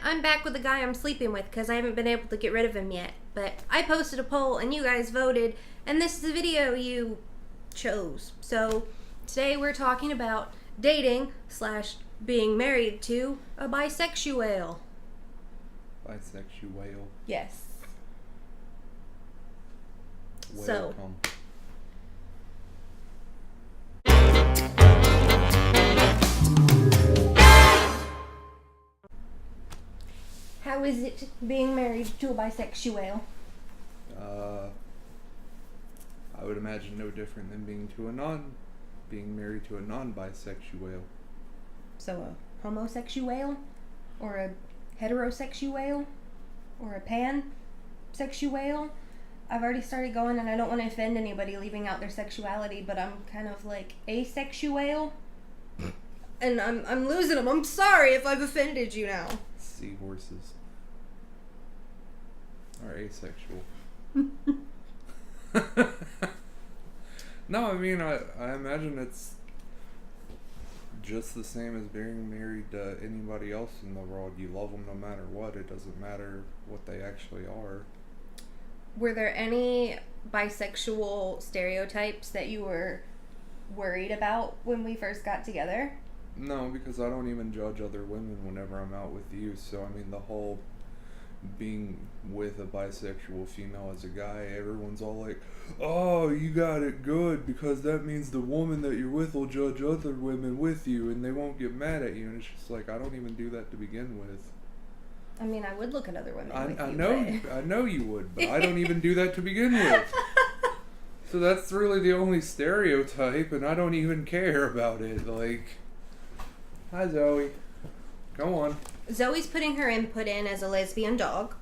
I'm back with the guy I'm sleeping with because I haven't been able to get rid of him yet. But I posted a poll and you guys voted, and this is the video you chose. So today we're talking about dating / being married to a bisexual. Bisexual. Yes. Welcome. How is it being married to a bisexual? I would imagine no different than being married to a non-bisexual. So a homosexual? Or a heterosexual? Or a pansexual? I've already started going, and I don't want to offend anybody leaving out their sexuality, but I'm kind of like asexual. And I'm losing them. I'm sorry if I've offended you now. Seahorses are asexual. No, I mean, I imagine it's just the same as being married to anybody else in the world. You love them no matter what. It doesn't matter what they actually are. Were there any bisexual stereotypes that you were worried about when we first got together? No, because I don't even judge other women whenever I'm out with you. So, I mean, the whole being with a bisexual female as a guy, everyone's all like, oh, you got it good because that means the woman that you're with will judge other women with you and they won't get mad at you. And it's just like, I don't even do that to begin with. I mean, I would look at other women with I you, know, but... I know you would, but I don't even do that to begin with. So that's really the only stereotype, and I don't even care about it. Like, hi Zoe, go on. Zoe's putting her input in as a lesbian dog.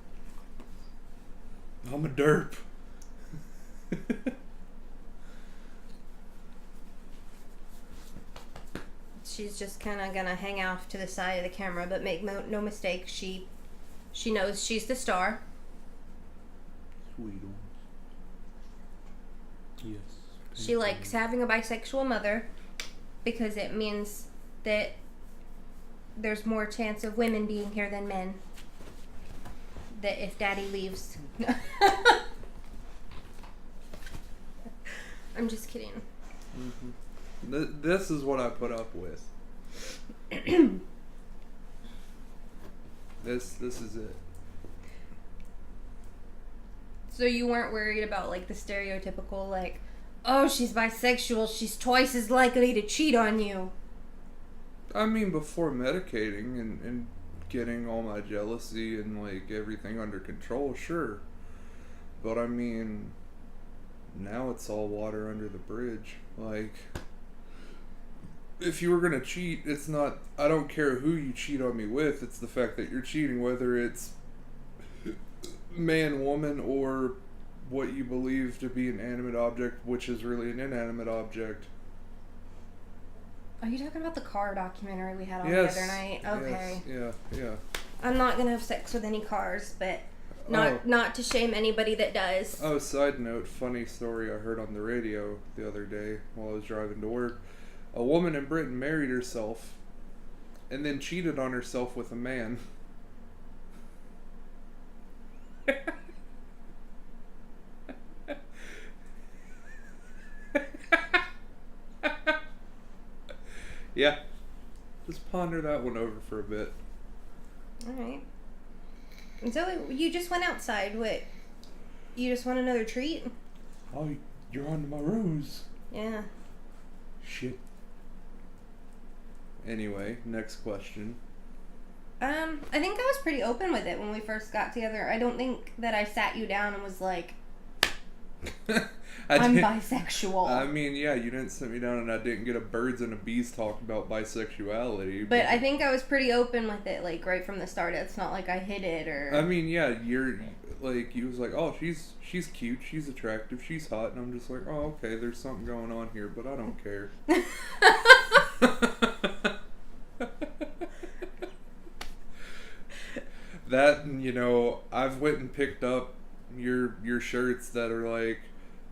I'm a derp. She's just kind of gonna hang off to the side of the camera, but make no mistake, she knows she's the star. Sweet one. Yes. She likes having a bisexual mother because it means that there's more chance of women being here than men. That if daddy leaves. I'm just kidding. Mm-hmm. This is what I put up with. This is it. So you weren't worried about like the stereotypical like, oh, she's bisexual, she's twice as likely to cheat on you. I mean, before medicating and getting all my jealousy and like everything under control, sure. But I mean, now it's all water under the bridge. Like, if you were gonna cheat, it's not, I don't care who you cheat on me with, it's the fact that you're cheating, whether it's man, woman, or what you believe to be an animate object, which is really an inanimate object. Are you talking about the car documentary we had on Yes. the other night? Okay. Yes. Yeah. I'm not gonna have sex with any cars, but not to shame anybody that does. Oh, side note, funny story I heard on the radio the other day while I was driving to work. A woman in Britain married herself and then cheated on herself with a man. Yeah. Just ponder that one over for a bit. Alright. Zoe, you just went outside. What? You just want another treat? Oh, you're on to my rose. Yeah. Shit. Anyway, next question. I think I was pretty open with it when we first got together. I don't think that I sat you down and was like, I'm bisexual. I mean, yeah, you didn't sit me down and I didn't get a birds and a bees talk about bisexuality. But I think I was pretty open with it, like, right from the start. It's not like I hid it or... I mean, yeah, you're, like, you was like, oh, she's cute, she's attractive, she's hot, and I'm just like, oh, okay, there's something going on here, but I don't care. That, you know, I've went and picked up your shirts that are like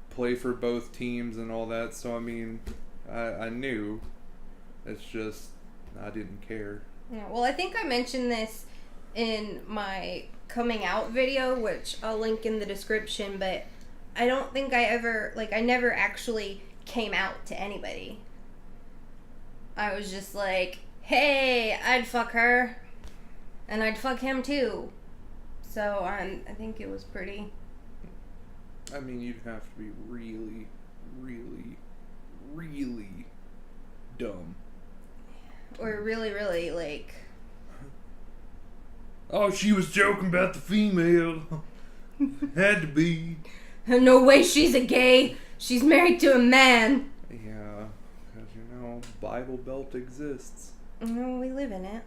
play for both teams and all that, so I mean, I knew. It's just I didn't care. Yeah, well, I think I mentioned this in my coming out video, which I'll link in the description, but I don't think I never actually came out to anybody. I was just like, hey, I'd fuck her, and I'd fuck him too. So I think it was pretty... I mean, you'd have to be really, really, really dumb. Or really, really, like... Oh, she was joking about the female. Had to be. No way she's a gay. She's married to a man. Yeah, because, Bible Belt exists. No, we live in it.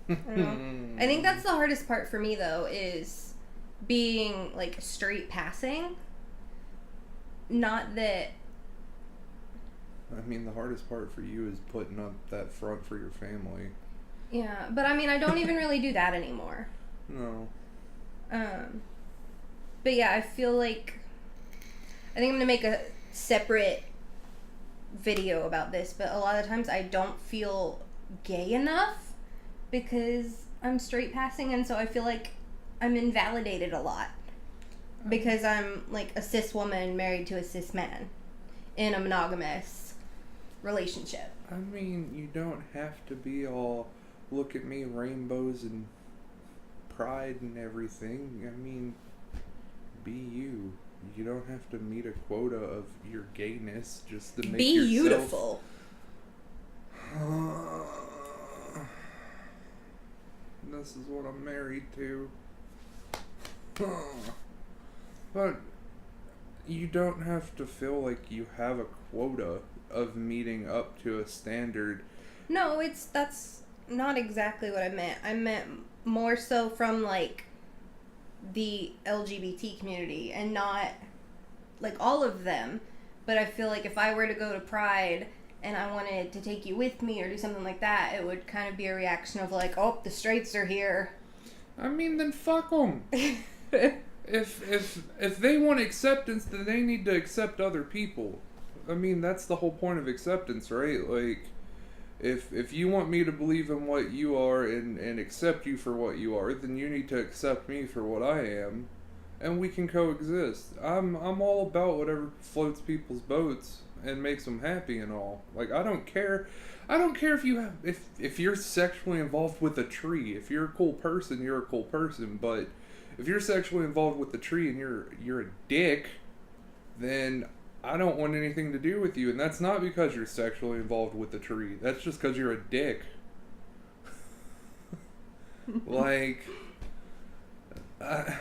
I don't know. I think that's the hardest part for me, though, is being, like, straight passing. Not that... I mean, the hardest part for you is putting up that front for your family. Yeah, but I mean, I don't even really do that anymore. No. But yeah, I feel like... I think I'm gonna make a separate video about this, but a lot of times I don't feel gay enough because I'm straight passing, and so I feel like I'm invalidated a lot because I'm like a cis woman married to a cis man in a monogamous relationship. I mean, you don't have to be all look at me, rainbows and pride and everything. I mean, be you. You don't have to meet a quota of your gayness just to make be yourself... beautiful. This is what I'm married to. But you don't have to feel like you have a quota of meeting up to a standard. No, that's not exactly what I meant. I meant more so from like the LGBT community and not like all of them. But I feel like if I were to go to Pride and I wanted to take you with me or do something like that, it would kind of be a reaction of like, oh, the straights are here. I mean, then fuck them. If they want acceptance, then they need to accept other people. I mean, that's the whole point of acceptance, right? Like, if you want me to believe in what you are and accept you for what you are, then you need to accept me for what I am, and we can coexist. I'm all about whatever floats people's boats and makes them happy and all. Like, I don't care if you're sexually involved with a tree. If you're a cool person, you're a cool person. But if you're sexually involved with the tree and you're a dick, then I don't want anything to do with you. And that's not because you're sexually involved with the tree. That's just because you're a dick. Like, I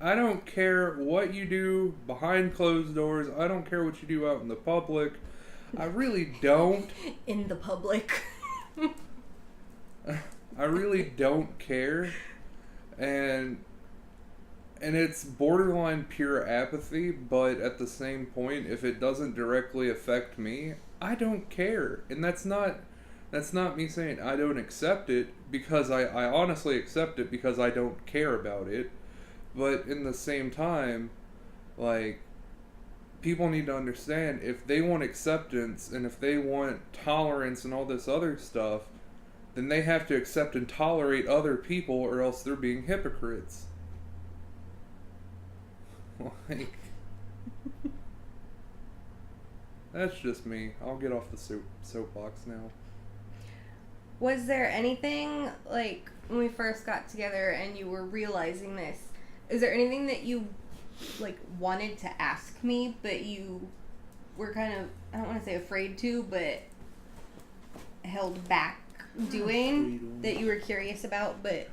don't care what you do behind closed doors. I don't care what you do out in the public. I really don't. In the public. I really don't care. And it's borderline pure apathy, but at the same point, if it doesn't directly affect me, I don't care. And that's not me saying I don't accept it, because I honestly accept it because I don't care about it. But in the same time, like, people need to understand, if they want acceptance and if they want tolerance and all this other stuff, then they have to accept and tolerate other people, or else they're being hypocrites. Like, that's just me. I'll get off the soapbox now. Was there anything, like, when we first got together and you were realizing this, is there anything that you, like, wanted to ask me, but you were kind of, I don't want to say afraid to, but held back doing, that you were curious about, but...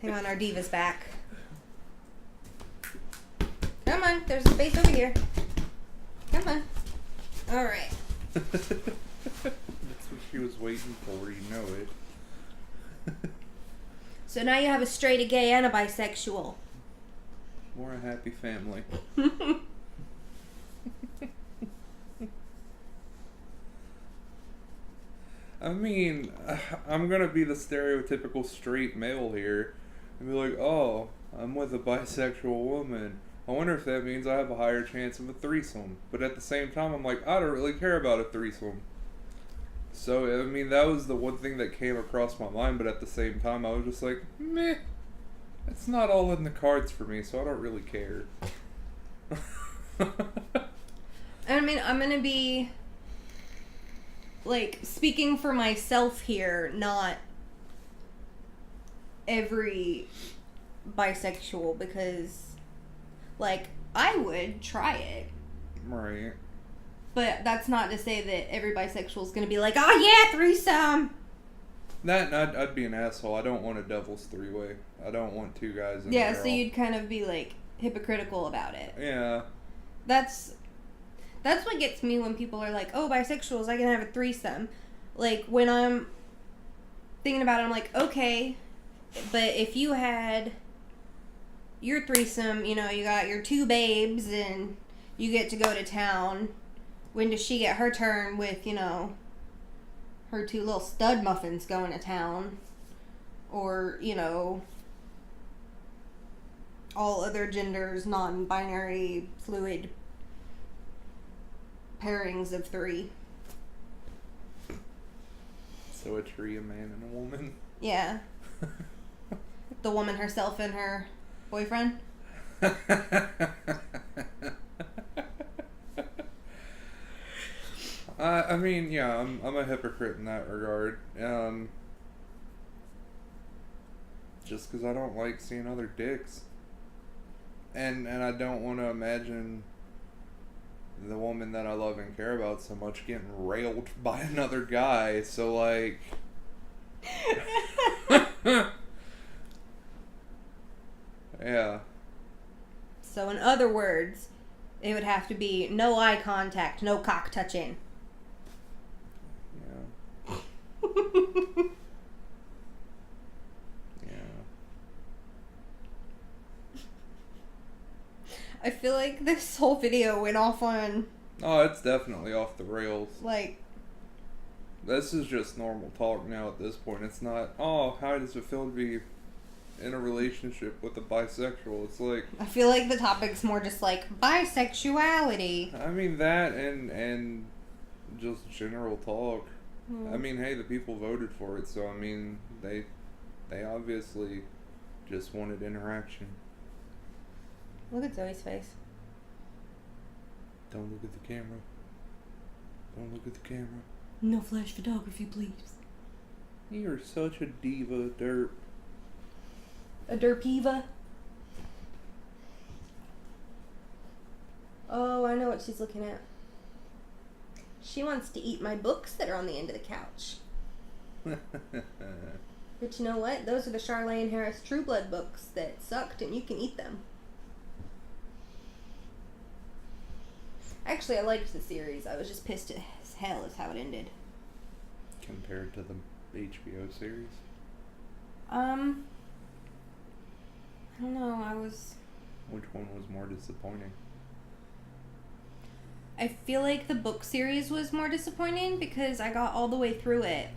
Hang on, our diva's back. Come on, there's a space over here. Come on. Alright. That's what she was waiting for, you know it. So now you have a straight, a gay, and a bisexual. We're a happy family. I mean, I'm gonna be the stereotypical straight male here and be like, oh, I'm with a bisexual woman. I wonder if that means I have a higher chance of a threesome. But at the same time, I'm like, I don't really care about a threesome. So, I mean, that was the one thing that came across my mind, but at the same time, I was just like, meh. It's not all in the cards for me, so I don't really care. I mean, I'm gonna be, like, speaking for myself here, not every bisexual, because, like, I would try it. Right. But that's not to say that every bisexual is gonna be like, oh yeah, threesome! I'd be an asshole. I don't want a devil's three-way. I don't want two guys in Yeah, there so all... you'd kind of be, like, hypocritical about it. Yeah. That's what gets me when people are like, oh, bisexuals, I can have a threesome. Like, when I'm thinking about it, I'm like, okay, but if you had your threesome, you know, you got your two babes and you get to go to town, when does she get her turn with, you know, her two little stud muffins going to town? Or, you know, all other genders, non-binary, fluid pairings of three. So a tree, a man, and a woman? Yeah. The woman herself and her boyfriend? I mean, yeah, I'm a hypocrite in that regard. Just because I don't like seeing other dicks. And I don't want to imagine the woman that I love and care about so much getting railed by another guy. So, like... yeah. So, in other words, it would have to be no eye contact, no cock touching. Yeah. Yeah. I feel like this whole video went off on... Oh, it's definitely off the rails. Like... This is just normal talk now at this point. It's not, oh, how does it feel to be in a relationship with a bisexual? It's like... I feel like the topic's more just like, bisexuality. I mean, that and just general talk. I mean, hey, the people voted for it, so I mean, they obviously just wanted interaction. Look at Zoe's face. Don't look at the camera. Don't look at the camera. No flash photography, please. You're such a diva, derp. A derpiva? Oh, I know what she's looking at. She wants to eat my books that are on the end of the couch. But you know what? Those are the Charlene Harris True Blood books that sucked, and you can eat them. Actually, I liked the series. I was just pissed as hell is how it ended. Compared to the HBO series? I don't know, Which one was more disappointing? I feel like the book series was more disappointing because I got all the way through it.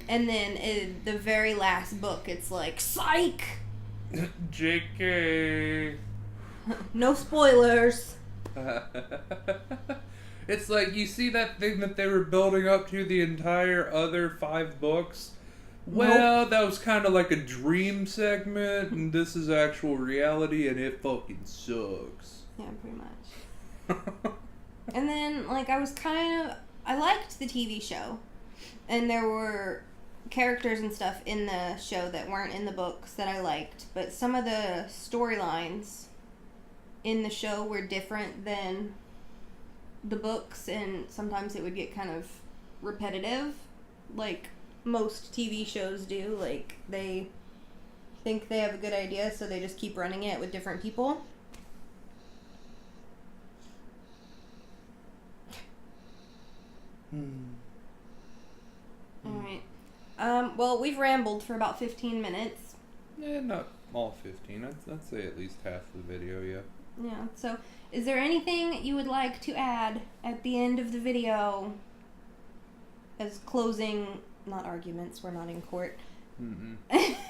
And then in the very last book, it's like, psych! JK! No spoilers. It's like, you see that thing that they were building up to the entire other 5 books? Well, that was kind of like a dream segment, and this is actual reality, and it fucking sucks. Yeah, pretty much. And then, like, I liked the TV show. And there were characters and stuff in the show that weren't in the books that I liked. But some of the storylines in the show were different than the books, and sometimes it would get kind of repetitive, like most TV shows do. Like, they think they have a good idea, so they just keep running it with different people. Alright. Well, we've rambled for about 15 minutes. Yeah, not all 15. I'd say at least half the video, yeah. Yeah, so is there anything you would like to add at the end of the video as closing, not arguments, we're not in court,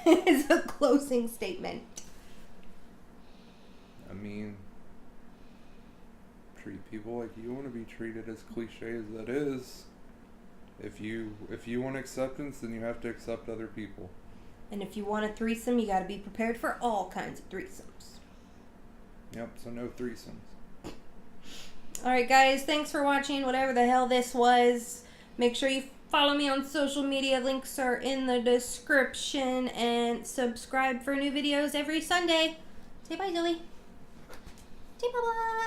as a closing statement? I mean, treat people like you want to be treated, as cliche as that is. If you want acceptance, then you have to accept other people. And if you want a threesome, you got to be prepared for all kinds of threesomes. Yep, so no threesomes. Alright guys, thanks for watching whatever the hell this was. Make sure you follow me on social media. Links are in the description. And subscribe for new videos every Sunday. Say bye, Zoe. Say bye-bye.